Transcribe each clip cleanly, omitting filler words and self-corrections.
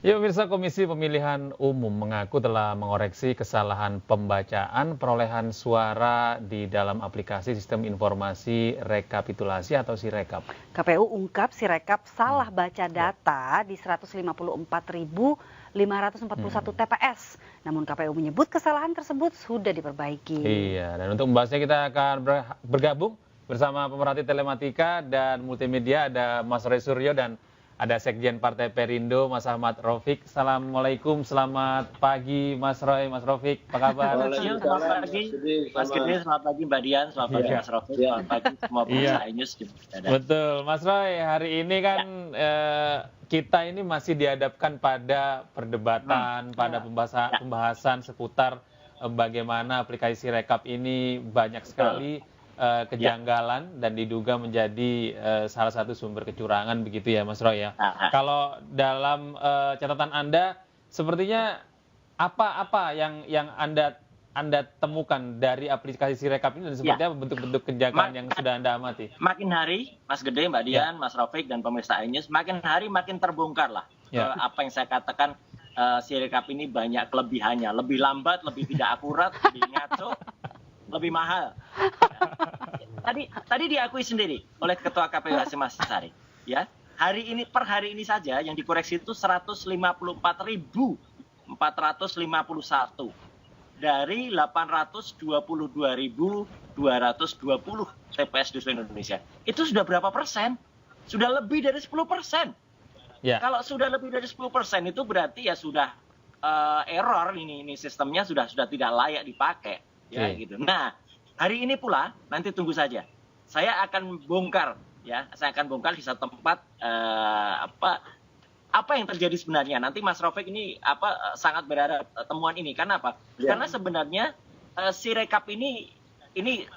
Ya, pemirsa, Komisi Pemilihan Umum mengaku telah mengoreksi kesalahan pembacaan perolehan suara di dalam aplikasi Sistem Informasi Rekapitulasi atau Sirekap. KPU ungkap Sirekap salah baca data di 154.541 TPS. Namun KPU menyebut kesalahan tersebut sudah diperbaiki. Iya, dan untuk membahasnya kita akan bergabung bersama pemerhati telematika dan multimedia, ada Mas Roy Suryo dan ada Sekjen Partai Perindo, Mas Ahmad Raufik. Assalamualaikum, selamat pagi Mas Roy, Mas Raufik, apa kabar? Selamat pagi Mas Gede, selamat pagi Mbak Dian, selamat pagi Mas Raufik, selamat pagi semua pemirsa iNews. Betul, Mas Roy, hari ini kan kita ini masih dihadapkan pada perdebatan, pada pembahasan seputar bagaimana aplikasi Rekap ini banyak sekali kejanggalan dan diduga menjadi salah satu sumber kecurangan, begitu ya Mas Roy ya. Kalau dalam catatan Anda, sepertinya apa yang Anda temukan dari aplikasi Sirekap ini dan seperti apa bentuk-bentuk kejanggalan yang sudah Anda amati? Makin hari, Mas Gede, Mbak Dian, Mas Raufik dan pemirsa iNews, makin hari makin terbongkar lah apa yang saya katakan. Sirekap ini banyak kelebihannya, lebih lambat, lebih tidak akurat, lebih ngaco, lebih mahal. Tadi diakui sendiri oleh Ketua KPU Hasyim Asyari. Ya, per hari ini saja yang dikoreksi itu 154.451 dari 822.220 TPS di seluruh Indonesia. Itu sudah berapa persen? Sudah lebih dari 10%. Ya. Kalau sudah lebih dari 10% itu berarti ya sudah error, ini sistemnya sudah tidak layak dipakai. Ya, gitu. Nah, hari ini pula nanti tunggu saja. Saya akan bongkar di satu tempat apa yang terjadi sebenarnya. Nanti Mas Raufik ini sangat berharap temuan ini. Karena apa? Karena sebenarnya Sirekap ini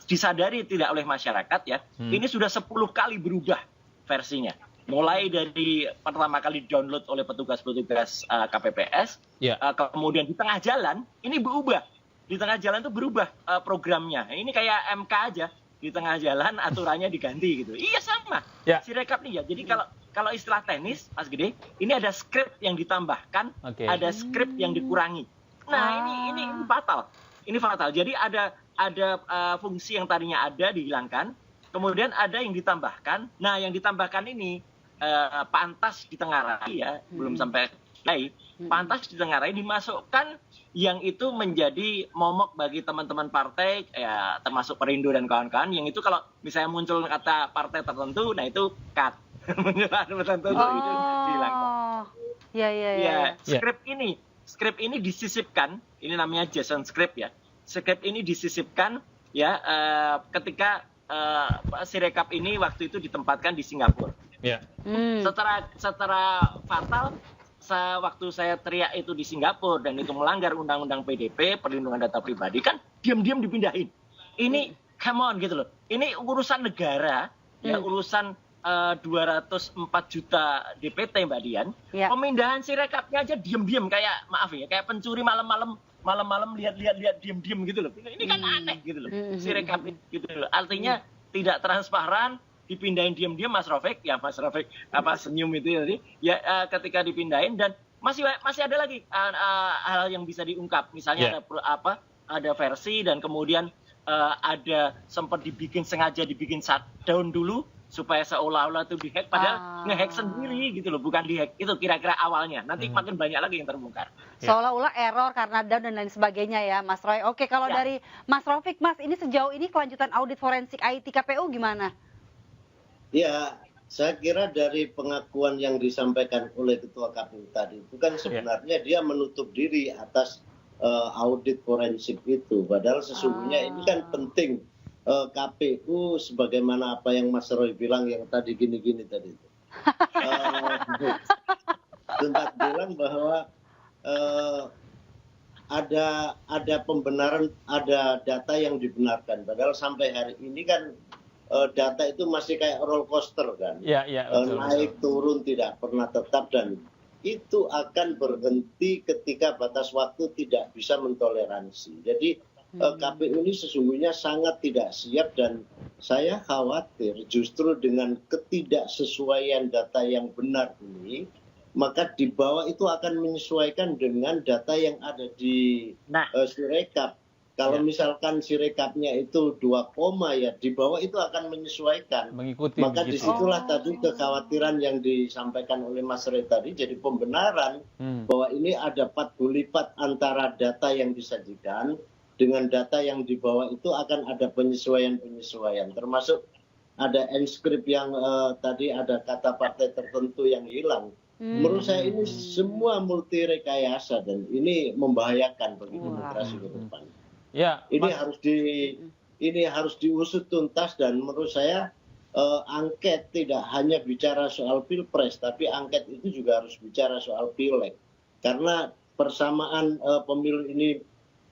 disadari tidak oleh masyarakat ya. Ini sudah 10 kali berubah versinya. Mulai dari pertama kali download oleh petugas-petugas KPPS, kemudian di tengah jalan ini berubah. Di tengah jalan itu berubah programnya. Ini kayak MK aja, di tengah jalan aturannya diganti gitu. Iya sama. Sirekap nih ya. Jadi kalau istilah teknis, Mas Gede, ini ada skrip yang ditambahkan, ada skrip yang dikurangi. Nah, ini fatal. Ini fatal. Jadi ada fungsi yang tadinya ada dihilangkan, kemudian ada yang ditambahkan. Nah, yang ditambahkan ini pantas ditengarai ya, belum sampai pantas ditengarai dimasukkan yang itu menjadi momok bagi teman-teman partai ya, termasuk Perindo dan kawan-kawan, yang itu kalau misalnya muncul kata partai tertentu, nah itu cut. Muncul tertentu itu dihilangkan. Ya. Skrip ini disisipkan, ini namanya JSON script ya. Skrip ini disisipkan ya ketika Sirekap ini waktu itu ditempatkan di Singapura. Secara fatal, waktu saya teriak itu di Singapura dan itu melanggar undang-undang PDP, perlindungan data pribadi, kan diam-diam dipindahin. Ini come on gitu loh. Ini urusan negara, ya urusan 204 juta DPT Mbak Dian. Pemindahan Sirekapnya aja diam-diam kayak kayak pencuri malam-malam lihat diam-diam gitu loh. Ini kan aneh gitu loh. Sirekap gitu loh. Artinya tidak transparan, dipindahin diam-diam Mas Raufik senyum itu tadi ya, ketika dipindahin, dan masih ada lagi hal yang bisa diungkap, misalnya ada versi dan kemudian ada sempat sengaja dibikin shutdown dulu supaya seolah-olah itu dihack, padahal ngehack sendiri gitu loh, bukan dihack. Itu kira-kira awalnya. Nanti makin banyak lagi yang terbongkar. Seolah-olah error karena down dan lain sebagainya ya, Mas Roy. Oke, kalau dari Mas Raufik, Mas, ini sejauh ini kelanjutan audit forensik IT KPU gimana? Ya, saya kira dari pengakuan yang disampaikan oleh Ketua KPU tadi itu kan sebenarnya dia menutup diri atas audit forensik itu. Padahal sesungguhnya ini kan penting. KPU sebagaimana apa yang Mas Roy bilang yang tadi gini-gini tadi itu. Sempat bilang bahwa ada pembenaran, ada data yang dibenarkan. Padahal sampai hari ini kan data itu masih kayak roller coaster kan. Naik turun tidak pernah tetap, dan itu akan berhenti ketika batas waktu tidak bisa mentoleransi. Jadi KPU ini sesungguhnya sangat tidak siap, dan saya khawatir justru dengan ketidaksesuaian data yang benar ini maka di bawah itu akan menyesuaikan dengan data yang ada di Sirekap. Kalau misalkan Sirekapnya itu 2, ya di bawah itu akan menyesuaikan. Mengikuti. Maka disitulah tadi kekhawatiran yang disampaikan oleh Mas Ray tadi jadi pembenaran bahwa ini ada 40 lipat antara data yang disajikan dengan data yang di bawah itu akan ada penyesuaian-penyesuaian. Termasuk ada enskrip yang tadi ada kata partai tertentu yang hilang. Menurut saya ini semua multi rekayasa dan ini membahayakan bagi demokrasi ke depan. Ya, ini harus diusut tuntas dan menurut saya angket tidak hanya bicara soal pilpres tapi angket itu juga harus bicara soal pileg karena persamaan pemilu ini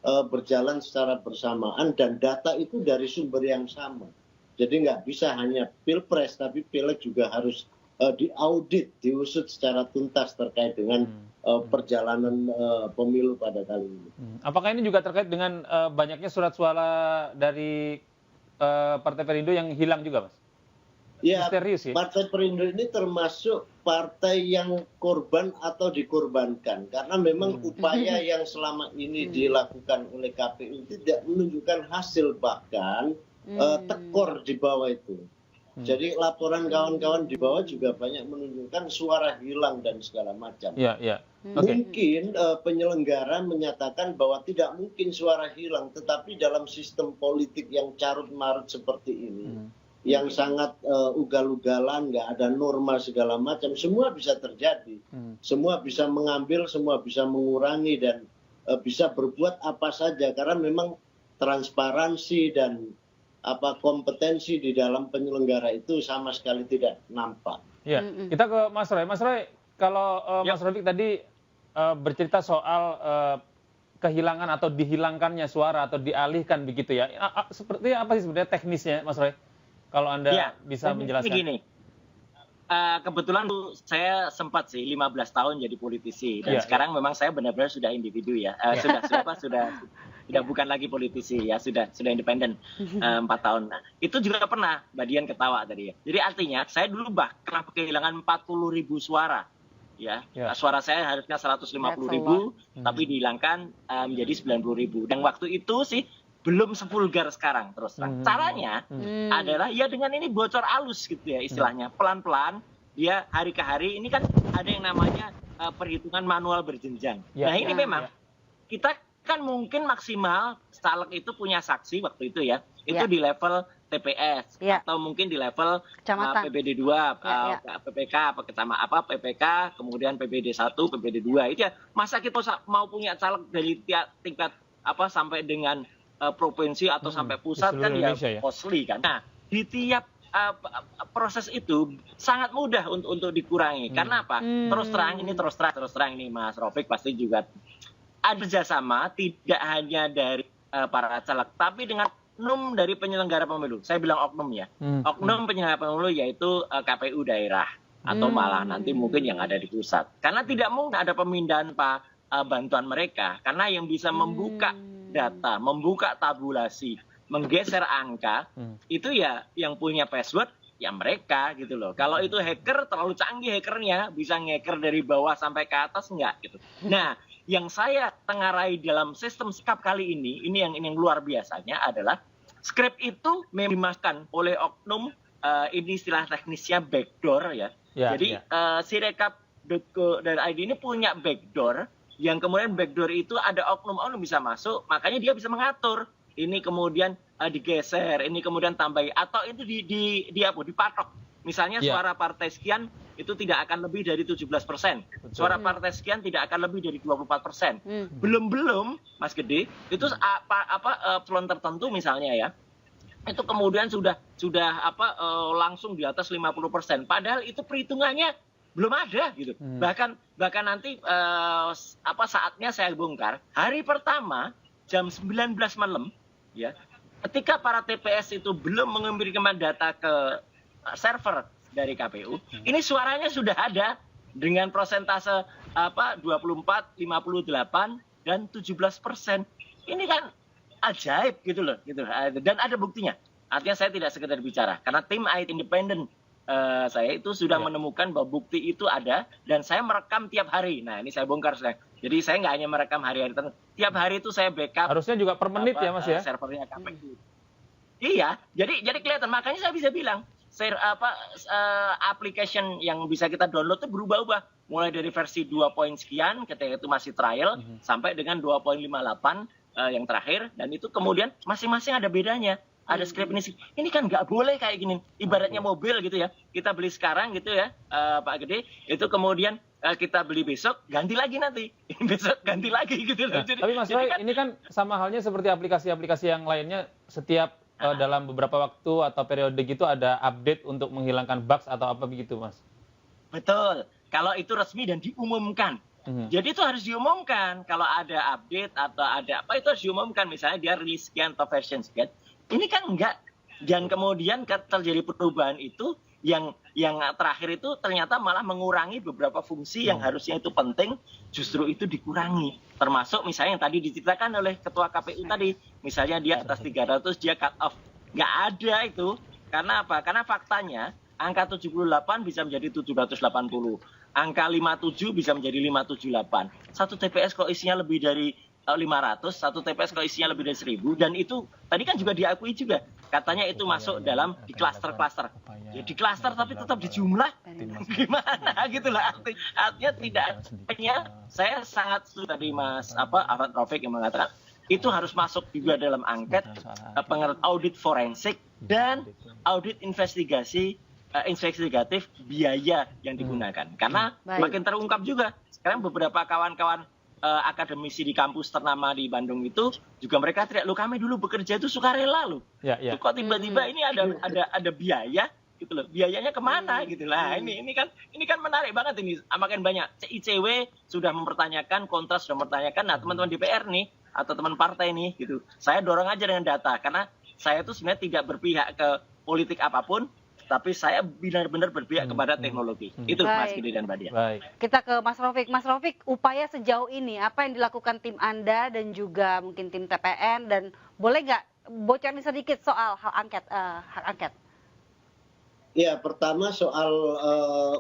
berjalan secara bersamaan dan data itu dari sumber yang sama. Jadi nggak bisa hanya pilpres tapi pileg juga harus diaudit, diusut secara tuntas terkait dengan perjalanan pemilu pada kali ini. Apakah ini juga terkait dengan banyaknya surat suara dari Partai Perindo yang hilang juga, Mas? Ya, misterius, ya? Partai Perindo ini termasuk partai yang korban atau dikorbankan. Karena memang upaya yang selama ini dilakukan oleh KPU tidak menunjukkan hasil, bahkan tekor di bawah itu. Jadi laporan kawan-kawan di bawah juga banyak menunjukkan suara hilang dan segala macam. Okay. Mungkin penyelenggara menyatakan bahwa tidak mungkin suara hilang, tetapi dalam sistem politik yang carut-marut seperti ini, yang sangat ugal-ugalan, nggak ada norma segala macam, semua bisa terjadi. Semua bisa mengambil, semua bisa mengurangi dan bisa berbuat apa saja karena memang transparansi dan kompetensi di dalam penyelenggara itu sama sekali tidak nampak. Ya, kita ke Mas Roy. Mas Roy, kalau Mas Rofik tadi bercerita soal kehilangan atau dihilangkannya suara atau dialihkan begitu ya. Seperti apa sih sebenarnya teknisnya, Mas Roy? Kalau Anda bisa menjelaskan. Gini, kebetulan saya sempat sih 15 tahun jadi politisi dan sekarang memang saya benar-benar sudah individu ya. Sudah bukan lagi politisi ya, sudah independen 4 tahun. Nah, itu juga pernah Mbak Dian ketawa tadi ya. Jadi artinya saya dulu bahkan kehilangan 40.000 suara. Ya. Suara saya harusnya 150.000 tapi dihilangkan menjadi 90.000. Dan waktu itu sih belum sevulgar sekarang terus terang. Caranya adalah ya dengan ini bocor alus gitu ya istilahnya. Pelan-pelan dia hari ke hari ini kan ada yang namanya perhitungan manual berjenjang. Nah ini memang kita kan mungkin maksimal caleg itu punya saksi waktu itu ya. Itu di level TPS atau mungkin di level PPD 2, PPK, PPK, kemudian PPD 1, PPD 2. Itu ya masa kita mau punya caleg dari tingkat sampai dengan provinsi atau sampai pusat kan ya costly kan. Nah, di tiap proses itu sangat mudah untuk dikurangi. Karena apa? Terus terang ini Mas Rofik pasti juga ada kerjasama tidak hanya dari para caleg, tapi dengan oknum dari penyelenggara pemilu. Saya bilang oknum ya. Oknum penyelenggara pemilu yaitu KPU daerah atau malah nanti mungkin yang ada di pusat. Karena tidak mungkin ada pemindahan bantuan mereka. Karena yang bisa membuka data, membuka tabulasi, menggeser angka, itu ya yang punya password ya mereka gitu loh. Kalau itu hacker terlalu canggih hackernya, bisa ngehacker dari bawah sampai ke atas enggak gitu. Nah, yang saya tengarai dalam sistem sikap kali ini yang luar biasanya adalah script itu memang dimasukkan oleh oknum, ini istilah teknisnya backdoor ya. Jadi sirekap.co.id ini punya backdoor yang kemudian backdoor itu ada oknum-oknum bisa masuk, makanya dia bisa mengatur. Ini kemudian digeser, ini kemudian tambahi atau itu dipatok. Misalnya suara partai sekian itu tidak akan lebih dari 17%. Suara partai sekian tidak akan lebih dari 24%. Belum Mas Gede, itu plon tertentu misalnya ya. Itu kemudian sudah langsung di atas 50%. Padahal itu perhitungannya belum ada gitu. Bahkan nanti saatnya saya bongkar. Hari pertama jam 19 malam ya. Ketika para TPS itu belum memberikan data ke server dari KPU, ini suaranya sudah ada dengan prosentase 24, 58 dan 17%. Ini kan ajaib gitu loh, gitu. Dan ada buktinya. Artinya saya tidak sekedar bicara karena tim IT independen saya itu sudah menemukan bahwa bukti itu ada dan saya merekam tiap hari. Nah, ini saya bongkar sekarang. Jadi saya nggak hanya merekam hari-hari tertentu. Tiap hari itu saya backup. Harusnya juga per menit ya, Mas ya? Servernya KPU. Iya, jadi kelihatan. Makanya saya bisa bilang, application yang bisa kita download itu berubah-ubah. Mulai dari versi 2 poin sekian ketika itu masih trial sampai dengan 2.58 yang terakhir, dan itu kemudian masing-masing ada bedanya. Ada script ini kan nggak boleh kayak gini. Ibaratnya mobil gitu ya. Kita beli sekarang gitu ya, Pak Gede. Itu kemudian kita beli besok, ganti lagi nanti. Besok ganti lagi gitu loh. Nah, tapi Mas Roy, kan, ini kan sama halnya seperti aplikasi-aplikasi yang lainnya. Setiap dalam beberapa waktu atau periode gitu ada update untuk menghilangkan bugs atau apa begitu, Mas? Betul. Kalau itu resmi dan diumumkan. Jadi itu harus diumumkan. Kalau ada update atau ada apa, itu harus diumumkan. Misalnya dia rilis sekian atau version sekian. Ini kan enggak. Dan kemudian terjadi perubahan itu yang terakhir itu ternyata malah mengurangi beberapa fungsi yang harusnya itu penting, justru itu dikurangi. Termasuk misalnya yang tadi diceritakan oleh Ketua KPU tadi, misalnya dia atas 300 dia cut off. Nggak ada itu. Karena apa? Karena faktanya angka 78 bisa menjadi 780. Angka 57 bisa menjadi 578. Satu TPS kok isinya lebih dari 500, satu TPS kalau isinya lebih dari 1000, dan itu tadi kan juga diakui juga, katanya itu masuk dalam di klaster-klaster. Ya di klaster tapi tetap di jumlah, gimana gitu lah, artinya tidak. Artinya saya sangat setuju tadi Mas Ahmad Raufik yang mengatakan itu harus masuk juga dalam angket audit forensik dan audit investigatif biaya yang digunakan, karena makin terungkap juga sekarang beberapa kawan-kawan akademisi di kampus ternama di Bandung itu juga mereka teriak, lo kami dulu bekerja itu sukarela lo. Kok tiba-tiba ini ada biaya gitu loh. Biayanya kemana gitu lah. Ini kan menarik banget ini. Makin banyak ICW sudah mempertanyakan, Kontras sudah mempertanyakan. Nah, teman-teman DPR nih atau teman partai nih gitu. Saya dorong aja dengan data karena saya itu sebenarnya tidak berpihak ke politik apapun. Tapi saya benar-benar berpihak kepada teknologi. Itu Mas Gede dan Mbak Dia. Kita ke Mas Raufik. Mas Raufik, upaya sejauh ini apa yang dilakukan tim Anda dan juga mungkin tim TPN, dan boleh nggak bocorin sedikit soal hak angket? Ya, pertama soal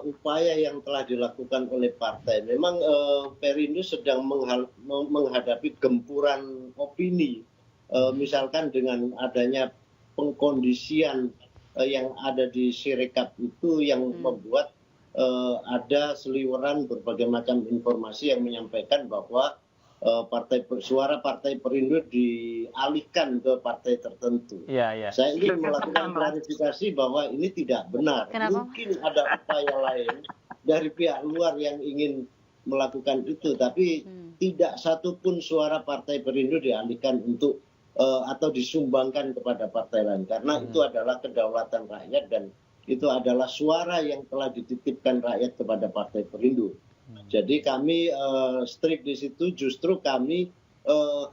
upaya yang telah dilakukan oleh partai. Memang Perindo sedang menghadapi gempuran opini. Misalkan dengan adanya pengkondisian yang ada di Sirekap itu yang membuat ada seliweran berbagai macam informasi yang menyampaikan bahwa suara Partai Perindo dialihkan ke partai tertentu. Saya ingin melakukan klarifikasi bahwa ini tidak benar. Kenapa? Mungkin ada upaya lain dari pihak luar yang ingin melakukan itu, tapi tidak satupun suara Partai Perindo dialihkan untuk atau disumbangkan kepada partai lain, karena itu adalah kedaulatan rakyat dan itu adalah suara yang telah dititipkan rakyat kepada Partai Perindo. Jadi kami strict di situ. Justru kami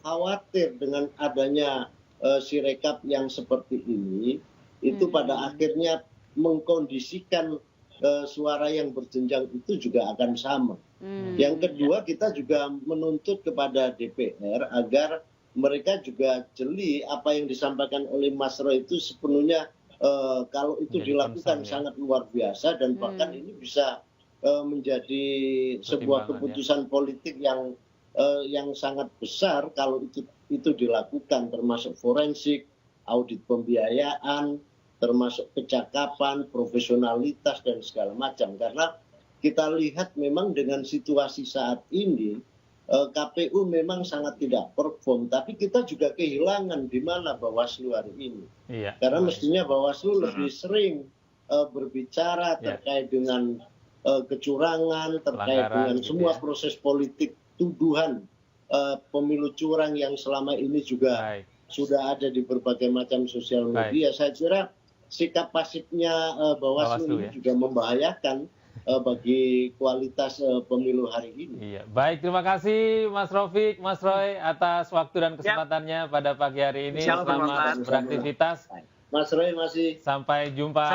khawatir dengan adanya Sirekap yang seperti ini, itu pada akhirnya mengkondisikan suara yang berjenjang itu juga akan sama. Yang kedua, kita juga menuntut kepada DPR agar mereka juga jeli apa yang disampaikan oleh Mas Roy itu sepenuhnya kalau itu dilakukan sangat luar biasa, dan bahkan ini bisa menjadi sebuah keputusan politik yang sangat besar kalau itu dilakukan, termasuk forensik, audit pembiayaan, termasuk kecakapan, profesionalitas dan segala macam. Karena kita lihat memang dengan situasi saat ini KPU memang sangat tidak perform, tapi kita juga kehilangan di mana Bawaslu hari ini. Karena mestinya Bawaslu lebih sering berbicara terkait dengan kecurangan, terkait dengan semua proses politik, tuduhan pemilu curang yang selama ini juga sudah ada di berbagai macam sosial media. Saya kira sikap pasifnya Bawaslu ini juga membahayakan bagi kualitas pemilu hari ini. Baik, terima kasih Mas Raufik, Mas Roy atas waktu dan kesempatannya pada pagi hari ini. Selamat beraktivitas. Mas Roy masih. Sampai jumpa.